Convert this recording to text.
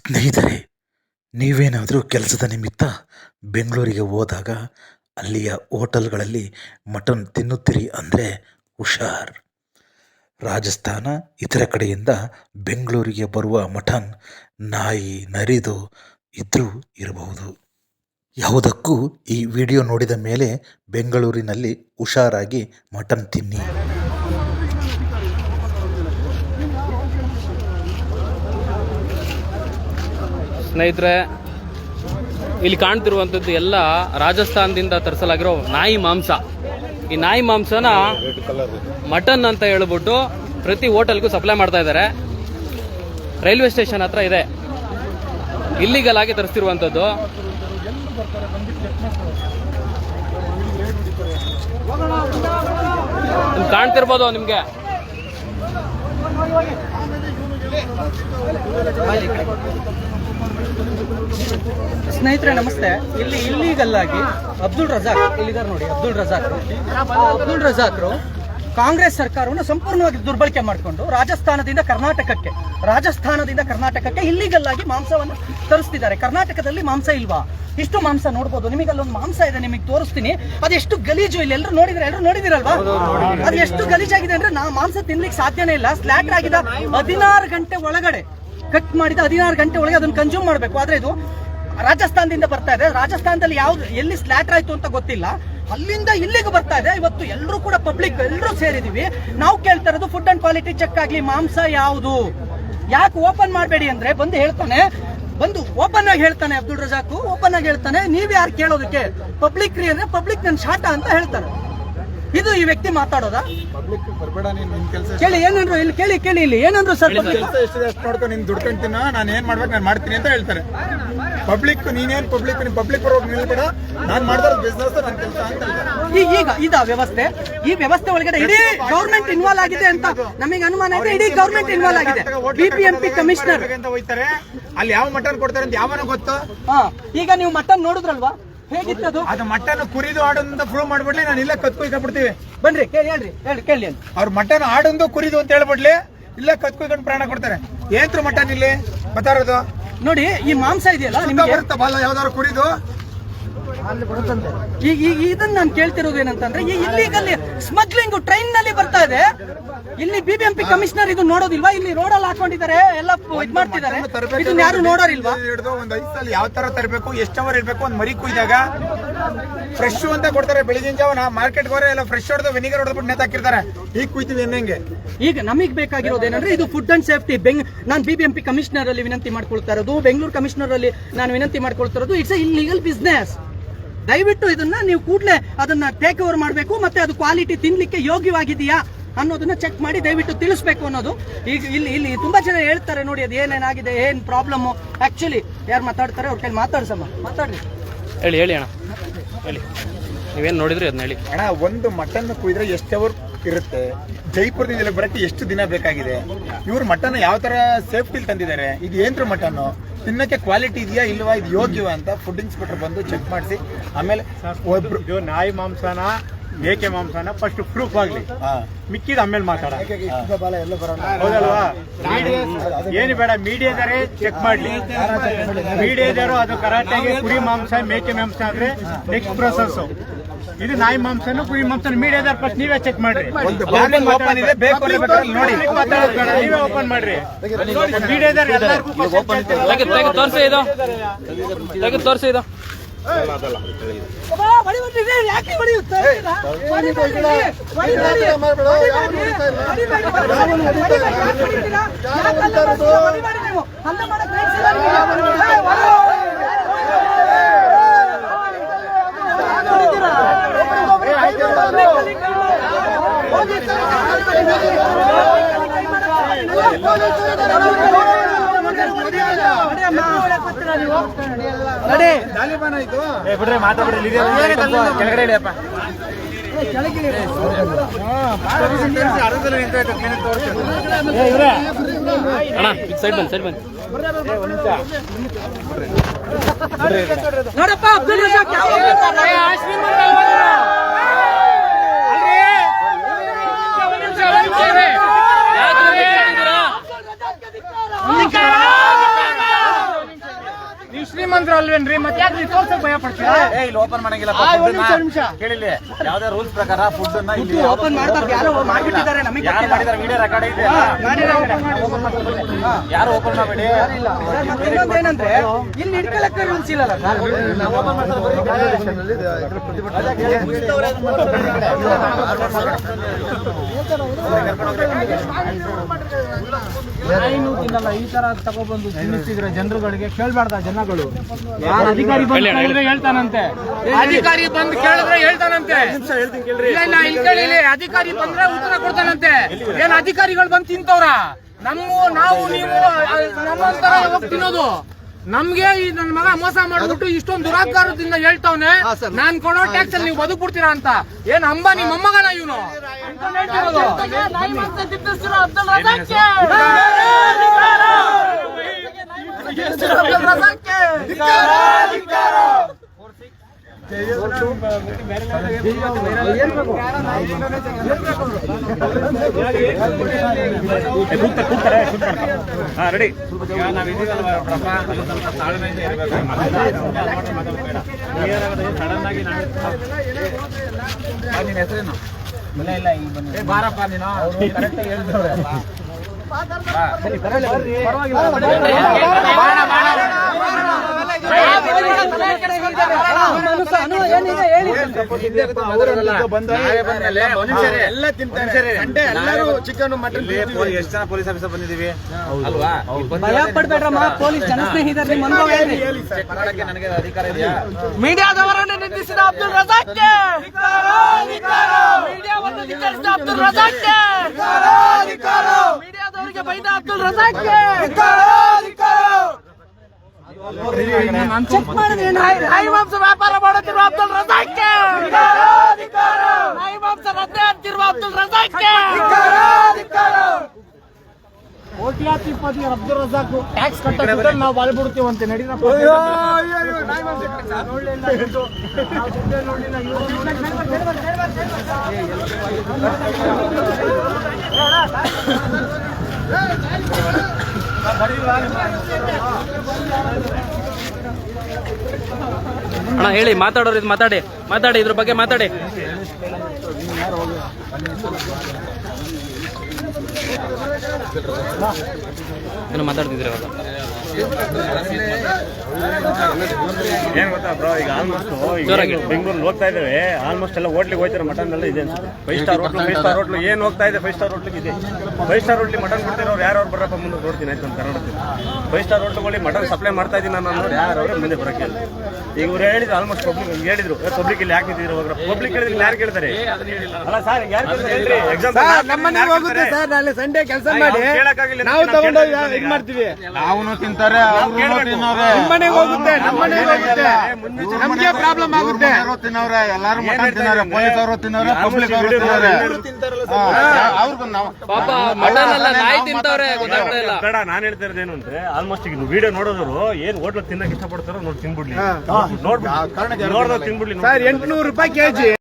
ಸ್ನೇಹಿತರೆ, ನೀವೇನಾದರೂ ಕೆಲಸದ ನಿಮಿತ್ತ ಬೆಂಗಳೂರಿಗೆ ಹೋದಾಗ ಅಲ್ಲಿಯ ಹೋಟೆಲ್ಗಳಲ್ಲಿ ಮಟನ್ ತಿನ್ನುತ್ತೀರಿ ಅಂದರೆ ಹುಷಾರ್. ರಾಜಸ್ಥಾನ ಇತರ ಕಡೆಯಿಂದ ಬೆಂಗಳೂರಿಗೆ ಬರುವ ಮಟನ್ ನಾಯಿ ನರಿದು ಇದ್ರೂ ಇರಬಹುದು. ಯಾವುದಕ್ಕೂ ಈ ವಿಡಿಯೋ ನೋಡಿದ ಮೇಲೆ ಬೆಂಗಳೂರಿನಲ್ಲಿ ಹುಷಾರಾಗಿ ಮಟನ್ ತಿನ್ನಿ. ಸ್ನೇಹಿತರೆ, ಇಲ್ಲಿ ಕಾಣ್ತಿರುವಂಥದ್ದು ಎಲ್ಲ ರಾಜಸ್ಥಾನದಿಂದ ತರಿಸಲಾಗಿರೋ ನಾಯಿ ಮಾಂಸ. ಈ ನಾಯಿ ಮಾಂಸನ ಮಟನ್ ಅಂತ ಹೇಳ್ಬಿಟ್ಟು ಪ್ರತಿ ಹೋಟೆಲ್ಗೂ ಸಪ್ಲೈ ಮಾಡ್ತಾ ಇದ್ದಾರೆ. ರೈಲ್ವೆ ಸ್ಟೇಷನ್ ಹತ್ರ ಇದೆ, ಇಲ್ಲಿಗಲ್ ಆಗಿ ತರಿಸ್ತಿರುವಂಥದ್ದು. ಕಾಣ್ತಿರ್ಬೋದು ನಿಮ್ಗೆ. ಸ್ನೇಹಿತರೆ ನಮಸ್ತೆ. ಇಲ್ಲಿ ಇಲ್ಲಿಗಲ್ ಆಗಿ ಅಬ್ದುಲ್ ರಜಾಕ್ ಇಲ್ಲಿದ್ದಾರೆ ನೋಡಿ. ಅಬ್ದುಲ್ ರಜಾಕ್ರು ಕಾಂಗ್ರೆಸ್ ಸರ್ಕಾರವನ್ನು ಸಂಪೂರ್ಣವಾಗಿ ದುರ್ಬಳಕೆ ಮಾಡಿಕೊಂಡು ರಾಜಸ್ಥಾನದಿಂದ ಕರ್ನಾಟಕಕ್ಕೆ ಇಲ್ಲಿಗಲ್ ಆಗಿ ಮಾಂಸವನ್ನು ತರಿಸ್ತಿದ್ದಾರೆ. ಕರ್ನಾಟಕದಲ್ಲಿ ಮಾಂಸ ಇಲ್ವಾ? ಇಷ್ಟು ಮಾಂಸ ನೋಡ್ಬೋದು. ನಿಮಗೆ ಅಲ್ಲೊಂದು ಮಾಂಸ ಇದೆ, ನಿಮಗೆ ತೋರಿಸ್ತೀನಿ. ಅದೆಷ್ಟು ಗಲೀಜು. ಇಲ್ಲಿ ಎಲ್ಲರೂ ನೋಡಿದಿರಲ್ವಾ? ಅದು ಎಷ್ಟು ಗಲೀಜಾಗಿದೆ ಅಂದ್ರೆ ಮಾಂಸ ತಿನ್ಲಿಕ್ಕೆ ಸಾಧ್ಯನೇ ಇಲ್ಲ. ಸ್ಲಾಟರ್ ಆಗಿದ 16 ಗಂಟೆ ಒಳಗಡೆ ಕಟ್ ಮಾಡಿದ 16 ಗಂಟೆ ಒಳಗೆ ಅದನ್ನು ಕನ್ಸ್ಯೂಮ್ ಮಾಡಬೇಕು. ಆದ್ರೆ ಇದು ರಾಜಸ್ಥಾನದಿಂದ ಬರ್ತಾ ಇದೆ. ರಾಜಸ್ಥಾನದಲ್ಲಿ ಎಲ್ಲಿ ಸ್ಲಾಟರ್ ಆಯ್ತು ಅಂತ ಗೊತ್ತಿಲ್ಲ, ಅಲ್ಲಿಂದ ಇಲ್ಲಿಗೆ ಬರ್ತಾ ಇದೆ. ಇವತ್ತು ಎಲ್ಲರೂ ಕೂಡ ಪಬ್ಲಿಕ್ ಎಲ್ಲರೂ ಸೇರಿದೀವಿ. ನಾವು ಕೇಳ್ತಾ ಇರೋದು ಫುಡ್ ಅಂಡ್ ಕ್ವಾಲಿಟಿ ಚೆಕ್ ಆಗ್ಲಿ. ಮಾಂಸ ಯಾವುದು? ಯಾಕೆ ಓಪನ್ ಮಾಡಬೇಡಿ ಅಂದ್ರೆ ಬಂದು ಓಪನ್ ಆಗಿ ಹೇಳ್ತಾನೆ ಅಬ್ದುಲ್ ರಜಾಕ್. ಓಪನ್ ಆಗಿ ಹೇಳ್ತಾನೆ, ನೀವ್ ಯಾರು ಕೇಳೋದಕ್ಕೆ? ಪಬ್ಲಿಕ್ ರೀ ಅಂದ್ರೆ ಪಬ್ಲಿಕ್ ನನ್ ಶಾಟ ಅಂತ ಹೇಳ್ತಾರೆ. ಇದು ಈ ವ್ಯಕ್ತಿ ಮಾತಾಡೋದಾ? ಕೇಳಿ ಏನಂದ್ರು ಇಲ್ಲಿ, ಕೇಳಿ ಇಲ್ಲಿ ಏನಂದ್ರು ಸರ್? ನೋಡ್ಕೊ, ನೀನ್ ದುಡ್ಕೊಂತಿನ, ನಾನು ಏನ್ ಮಾಡ್ಬೇಕು ನಾನು ಮಾಡ್ತೀನಿ ಅಂತ ಹೇಳ್ತಾರೆ. ಪಬ್ಲಿಕ್ ನೀನೇನ್ ಪಬ್ಲಿಕ್ ಪರವಾಗಿ ನಿಲ್ಬೇಡ, ನಾನ್ ಮಾಡಿದ ಬಿಸ್ನೆಸ್ ನನ್ನ ಕೆಲಸ ಅಂತ ಹೇಳ್ತಾರೆ. ಈಗ ಇದ ವ್ಯವಸ್ಥೆ, ಈ ವ್ಯವಸ್ಥೆ ಒಳಗಡೆ ಇಡೀ ಗವರ್ಮೆಂಟ್ ಇನ್ವಾಲ್ವ್ ಆಗಿದೆ ಅಂತ ನಮಗೆ ಅನುಮಾನ ಇದೆ. ಇಡೀ ಗವರ್ಮೆಂಟ್ ಇನ್ವಾಲ್ವ್ ಆಗಿದೆ. ಬಿಬಿಎಂಪಿ ಕಮಿಷನರ್ ಅಂತ ಹೋಯ್ತಾರೆ. ಅಲ್ಲಿ ಯಾವ ಮಟನ್ ಕೊಡ್ತಾರೆ ಅಂತ ಯಾವನ ಗೊತ್ತು? ಈಗ ನೀವು ಮಟನ್ ನೋಡಿದ್ರಲ್ವಾ, ಹೇಗಿತ್ತದು? ಅದು ಮಟನ್ ಕುರಿದು ಆಡೋದು ಪ್ರೂವ್ ಮಾಡ್ಬಿಡ್ಲಿ, ನಾನು ಇಲ್ಲ ಕತ್ಕೊಯ್ಕೊಂಡ್ಬಿಡ್ತೀವಿ. ಬನ್ರಿ ಕೇಳಿ ಅವ್ರ ಮಟನ್ ಆಡೊಂದು ಕುರಿದು ಅಂತ ಹೇಳ್ಬಿಡ್ಲಿ, ಇಲ್ಲ ಕತ್ಕೊಯ್ಕೊಂಡು ಪ್ರಾಣ ಕೊಡ್ತಾರೆ. ಏನ್ರು ಮಟನ್ ಇಲ್ಲಿ ಬತ್ತಾರೋದು ನೋಡಿ. ಈ ಮಾಂಸ ಇದೆಯಲ್ಲ ನಿಮ್ಗೆ ಬರುತ್ತಲ್ಲ ಯಾವ್ದಾದ್ರು ಕುರಿದು. ಈಗ ಇದನ್ನ ನಾನು ಕೇಳ್ತಿರೋದು ಏನಂತಂದ್ರೆ, ಈ ಇಲ್ಲಿಗಲ್ಲಿ ಸ್ಮಗ್ಲಿಂಗ್ ಟ್ರೈನ್ ನಲ್ಲಿ ಬರ್ತಾ ಇದೆ. ಇಲ್ಲಿ ಬಿಬಿಎಂಪಿ ಕಮಿಷನರ್ ಇದು ನೋಡೋದಿಲ್ವಾ? ಇಲ್ಲಿ ರೋಡಲ್ಲಿ ಹಾಕೊಂಡಿದ್ದಾರೆ, ಎಲ್ಲ ಇದ್ ಮಾಡ್ತಿದ್ದಾರೆ. ಇದನ್ನ ಯಾರು ನೋಡೋರಿಲ್ವಾ? ಒಂದು 5 ಸಲ ಯಾವ ತರ ತರಬೇಕು, ಎಷ್ಟು ಅವರ್ ಇರ್ಬೇಕು. ಒಂದ್ ಮರಿ ಕುಯ್ದಾಗ ಫ್ರೆಶ್ ಅಂತ ಕೊಡ್ತಾರೆ. ಬೆಳಗಿನ ಜಾವ ಮಾರ್ಕೆಟ್ ಹೋದ್ರೆ ಎಲ್ಲ ಫ್ರೆಶ್ ಹೊಡೆದು ವಿನಿಗರ್ ಹೊಡೆದ್ಬಿಟ್ಟು ನೇತಾಕಿರ್ತಾರೆ. ಈಗ ಕುಯ್ತೀವಿ ಹೆಂಗೆ? ಈಗ ನಮಗೆ ಬೇಕಾಗಿರೋದು ಏನಂದ್ರೆ, ಇದು ಫುಡ್ ಅಂಡ್ ಸೇಫ್ಟಿ. ನಾನು ಬಿಬಿಎಂಪಿ ಕಮಿಷನರ್ ಅಲ್ಲಿ ವಿನಂತಿ ಮಾಡ್ಕೊಳ್ತಾ ಇರೋದು, ಬೆಂಗಳೂರು ಕಮಿಷನರ್ ಅಲ್ಲಿ ನಾನು ವಿನಂತಿ ಮಾಡ್ಕೊಳ್ತಾ ಇರೋದು, ಇಟ್ಸ್ ಇಲ್ಲಿಗಲ್ ಬಿಸ್ನೆಸ್. ದಯವಿಟ್ಟು ಇದನ್ನ ನೀವು ಕೂಡಲೇ ಅದನ್ನ ಟೇಕ್ ಓವರ್ ಮಾಡಬೇಕು. ಮತ್ತೆ ಅದು ಕ್ವಾಲಿಟಿ ತಿನ್ಲಿಕ್ಕೆ ಯೋಗ್ಯವಾಗಿದೆಯಾ ಅನ್ನೋದನ್ನ ಚೆಕ್ ಮಾಡಿ ದಯವಿಟ್ಟು ತಿಳಿಸ್ಬೇಕು ಅನ್ನೋದು. ಈಗ ಇಲ್ಲಿ ತುಂಬಾ ಜನ ಹೇಳ್ತಾರೆ ನೋಡಿ, ಅದು ಏನೇನಾಗಿದೆ, ಏನ್ ಪ್ರಾಬ್ಲಮ್. ಆಕ್ಚುಲಿ ಯಾರು ಮಾತಾಡ್ತಾರೆ ಅವ್ರ ಕೈ ಮಾತಾಡ್ರಿ. ಹೇಳಿ ಅಣ್ಣ, ಹೇಳಿ. ನೀವೇನ್ ನೋಡಿದ್ರಿ ಅದನ್ನ ಹೇಳಿ ಅಣ್ಣ. ಒಂದು ಮಟನ್ ಕುಯ್ದ್ರೆ ಎಷ್ಟು ಅವರ್ ಇರುತ್ತೆ? ಜೈಪುರದಿಂದ ಬರಕ್ಕೆ ಎಷ್ಟು ದಿನ ಬೇಕಾಗಿದೆ? ಇವ್ರು ಮಟನ್ ಯಾವ ತರ ಸೇಫ್ಟಿ ತಂದಿದ್ದಾರೆ? ಇದು ಏನ್ರ ಮಟನ್ ತಿನ್ನಕ್ಕೆ ಕ್ವಾಲಿಟಿ ಇದೆಯಾ ಇಲ್ವಾ, ಇದು ಯೋಗ್ಯವಾ ಅಂತ ಫುಡ್ ಇನ್ಸ್ಪೆಕ್ಟರ್ ಬಂದು ಚೆಕ್ ಮಾಡಿಸಿ ಆಮೇಲೆ ಇದು ನಾಯಿ ಮಾಂಸನ ಮೇಕೆ ಮಾಂಸನ ಫಸ್ಟ್ ಪ್ರೂಫ್ ಆಗ್ಲಿ, ಮಿಕ್ಕಿದ ಆಮೇಲೆ ಮಾತಾಡ. ಹೌದಲ್ವಾ? ಏನು ಬೇಡ, ಮೀಡಿಯಾದರೆ ಚೆಕ್ ಮಾಡ್ಲಿ. ಮೀಡಿಯಾದರು ಅದು ಕರಾಟೆಗೆ ಕುರಿ ಮಾಂಸ ಮೇಕೆ ಮಾಂಸ ಆದ್ರೆ ನೆಕ್ಸ್ಟ್ ಪ್ರೊಸೆಸ್. ಇದು ನಾಯಿ ಮಾಂಸನು ಕುರಿ ಮಾಂಸನ ಮೀಡಿಯಾದಾರ ಫಸ್ಟ್ ನೀವೇ ಚೆಕ್ ಮಾಡ್ರಿ. ನೀವೇ ಓಪನ್ ಮಾಡ್ರಿ. ಮೀಡಿಯಾದಾರ ಎಲ್ಲರಿಗೂ ತೋರಿಸಿ ಇದು. ಬಿಡ್ರೆ ಮಾತಾಡ್ಬಿಡ್ರಿ. ಕೆಳಗಡೆ ಇಳಿಯಪ್ಪ. ಅಣ್ಣ ಸೈಡ್ ಬನ್ನಿ. ನೋಡಪ್ಪ ಅಬ್ದುಲ್ ರಜಾಕ್ ಶ್ರೀಮಂತರು ಅಲ್ವೇನ್ರಿ ಮತ್ತೆ ಯಾಕೆ ತೋರ್ಸಕ್ ಭಯ ಪಡ್ತೀರಾ? ಇಲ್ಲಿ ಓಪನ್ ಮಾಡಂಗಿಲ್ಲ ನಿಮಿಷ ಕೇಳಿಲ್ಲ ಯಾವ್ದೇ ರೂಲ್ಸ್ ಪ್ರಕಾರ ಫುಡ್ ಓಪನ್ ಮಾಡ್ಬಾರ್ದು, ಯಾರೋ ಮಾಡ್ಬಿಟ್ಟಿದ್ದಾರೆ, ನಮಗೆ ವಿಡಿಯೋ ರೆಕಾರ್ಡ್ ಇದೆ ಯಾರು ಓಪನ್ ಮಾಡಬೇಡಿ. ಇನ್ನೊಂದೇನಂದ್ರೆ ಇಲ್ಲಿ ಹಿಡ್ಕೊಳಕ್ಕೆ ರೂಲ್ಸ್ ಇಲ್ಲಲ್ಲ ಸರ್. ಈ ತರ ತಗೊಬಂದು ತಿನ್ನಿಸಿದ್ರೆ ಜನರುಗಳಿಗೆ ಕೇಳ್ಬಾರ್ದ ಜನಗಳು? ಯಾರು ಅಧಿಕಾರಿ ಬಂದು ಕೇಳಿದ್ರೆ ಹೇಳ್ತಾನಂತೆ, ಅಧಿಕಾರಿ ಬಂದು ಕೇಳಿದ್ರೆ ಹೇಳ್ತಾನಂತೆ. ಇಲ್ಲ ಇಲ್ಲಿ ಕೇಳಿ, ಅಧಿಕಾರಿ ಬಂದ್ರೆ ಉತ್ತರ ಕೊಡ್ತಾನಂತೆ. ಏನ್ ಅಧಿಕಾರಿಗಳು ಬಂದು ತಿಂತವ್ರ? ನಾವು ನೀವು ನಮ್ಮಂತರ ಯಾವಾಗ ತಿನ್ನೋದು? ನಮ್ಗೆ ಈ ನನ್ನ ಮಗ ಮೋಸ ಮಾಡ್ಬಿಟ್ಟು ಇಷ್ಟೊಂದು ದುರಾಕಾರದಿಂದ ಹೇಳ್ತಾವನೆ, ನಾನ್ ಕೊಡೋ ಟ್ಯಾಕ್ಸ್ ಅಲ್ಲಿ ನೀವು ಬದುಕ್ಬಿಡ್ತೀರಾ ಅಂತ. ಏನ್ ಅಂಬಾನಿ ಮೊಮ್ಮಗನ ಇವನು? ರೆಡಿ ಹೆಸರೇನು ಬಾರಪ್ಪ ನೀನು ಕರೆಕ್ಟ್ ಹೇಳ್ತಾರೆ. ಎಲ್ಲ ತಿಂತಾರೆ. ಎಲ್ಲರೂ ಚಿಕನ್ ಮಟನ್. ಎಷ್ಟು ಜನ ಪೊಲೀಸ್ ಆಫೀಸರ್ ಬಂದಿದ್ದೀವಿ ಅಲ್ವಾ? ಭಯ ಪಡ್ಬೇಡ್ರಮ್ಮ, ಪೊಲೀಸ್ ಜನಸ್ನೇಹಿತರು, ನಿಮ್ಮ ಅನುಭವ ಹೇಳಿ. ಚೆಕ್ ಮಾಡಕ್ಕೆ ನನಗೆ ಅಧಿಕಾರ ಇದೆಯಾ? ಮೀಡಿಯಾದವರನ್ನು ನಿಂದಿಸಿದ ಅಬ್ದುಲ್ ರಜಾಕ್ಗೆ, ಮೀಡಿಯಾವನ್ನು ನಿಂದಿಸಿದ ಅಬ್ದುಲ್ ರಜಾಕ್ಗೆ, ಮೀಡಿಯಾದವರಿಗೆ ಬೈದ ಅಬ್ದುಲ್ ರಜಾಕ್ಗೆ ಚೆಕ್ ಮಾಡಿದ್ರೆ ನಾಯಿ ಮಾಂಸ ವ್ಯಾಪಾರ ಮಾಡುತ್ತಿರುವ ಅಬ್ದುಲ್ ರಜಾಕ್ಗೆ, ನಾಯಿ ಮಾಂಸ ರದ್ದೆ ಅಂತಿರುವ ಅಬ್ದುಲ್ ರಜಾಕ್ಗೆ, ಕೋಟ್ಯಾಧಿಪತಿ ಅಬ್ದುಲ್ ರಜಾಕ್ ಟ್ಯಾಕ್ಸ್ ಕಟ್ಟಿದ್ರೆ ನಾವು ಬಾಳ್ಬಿಡ್ತೀವಂತೆ. ನಡೀರಪ್ಪ. ಅಣ್ಣ ಹೇಳಿ, ಮಾತಾಡೋರು ಇದು ಮಾತಾಡಿ ಇದ್ರ ಬಗ್ಗೆ ಮಾತಾಡಿ. ಏನು ಮಾತಾಡ್ತಿದ್ದೀರ ಇವಾಗ? ಏನ್ ಗೊತ್ತಾ ಬ್ರೋ, ಈಗ ಆಲ್ಮೋಸ್ಟ್ ಬೆಂಗಳೂರಲ್ಲಿ ಹೋಗ್ತಾ ಇದ್ದೇವೆ. ಆಲ್ಮೋಸ್ಟ್ ಎಲ್ಲ ಹೋಟ್ಲಿಗೆ ಹೋಗ್ತಾರೆ, ಮಟನ್ ಎಲ್ಲ ಇದೆ ಅನ್ಸುತ್ತೆ. 5 ಸ್ಟಾರ್ ಹೋಟ್ಲು ಏನ್ ಹೋಗ್ತಾ ಇದೆ? 5 ಸ್ಟಾರ್ ಹೋಟ್ಲಿಗೆ ಇದೆ. 5 ಸ್ಟಾರ್ ಹೋಟ್ಲಿ ಮಟನ್ ಕೊಡ್ತಿರೋರು ಯಾರು ಬರಪ್ಪ ಮುಂದೆ ನೋಡ್ತೀನಿ ಆಯ್ತು ನಮ್ಮ ಕರ್ನಾಟಕದಲ್ಲಿ. 5 ಸ್ಟಾರ್ ಹೋಟ್ಲುಗಳಿಗೆ ಮಟನ್ ಸಪ್ಲೈ ಮಾಡ್ತಾ ಇದ್ದೀನಿ ನಾನು ಅನ್ನೋರು ಯಾರು ಅವ್ರೆ ಮುಂದೆ ಬರೋಕೆ ಇಲ್ಲ. ಈಗ ಇವ್ರು ಹೇಳಿದ್ರು ಆಲ್ಮೋಸ್ಟ್ ಪಬ್ಲಿಕ್ ಹೇಳಿದ್ರು, ಪಬ್ಲಿಕ್ ಇಲ್ಲಿ ಯಾಕೆ ನಿಂತಿದ್ರು ಹೋಗ್ರ? ಪಬ್ಲಿಕ್ ಹೇಳಿದ್ರೆ ಯಾರು ಕೇಳ್ತಾರೆ? ಅಲ್ಲ ಸರ್, ಯಾರು ಕೇಳ್ತಾರೆ? ನಮ್ಮನೆ ಹೋಗುತ್ತೆ ಸರ್, ನಾಳೆ ಸಂಡೇ ಕೆಲಸ ಮಾಡಿ ನಾವು ತಗೊಂಡೋಗಿ ಇದು ಮಾಡ್ತೀವಿ. ನಾವು ತಿಂತಾರೆ, ನಮ್ಮನೆಗೆ ಹೋಗುತ್ತೆ, ನಮ್ಗೆ ಪ್ರಾಬ್ಲಮ್ ಆಗುತ್ತೆ. ತಿನ್ನವ್ರೆ, ಎಲ್ಲಾರು ಮಟನ್ ತಿನ್ನವ್ರೆ, ಪೊಲೀಸ್ ಅವರು ತಿನ್ನವ್ರೆ, ಪಬ್ಲಿಕ್ ಅವರು ತಿನ್ನವ್ರೆ. ಅವ್ರಿಗೂ ನಾವು ಪಾಪ ಮಟನ್ ಎಲ್ಲ ನಾಯಿ ತಿಂತವ್ರೆ, ಗೊತ್ತಾಗ್ತಾ ಇಲ್ಲ. ಬೇಡ, ನಾನ್ ಹೇಳ್ತಾ ಇರೋದೇನು ಅಂದ್ರೆ ಆಲ್ಮೋಸ್ಟ್ ಈಗ ವಿಡಿಯೋ ನೋಡೋದ್ರು ಏನ್ ಹೋಟ್ಲು ತಿನ್ನಕ್ ಇಷ್ಟಪಡ್ತಾರೋ ನೋಡಿ ತಿನ್ಬಿಡ್ಲಿ, ನೋಡ್ಬಿಟ್ಟು ತಿನ್ಬಿಡ್ಲಿ. 800 ರೂಪಾಯಿ ಕೆಜಿ.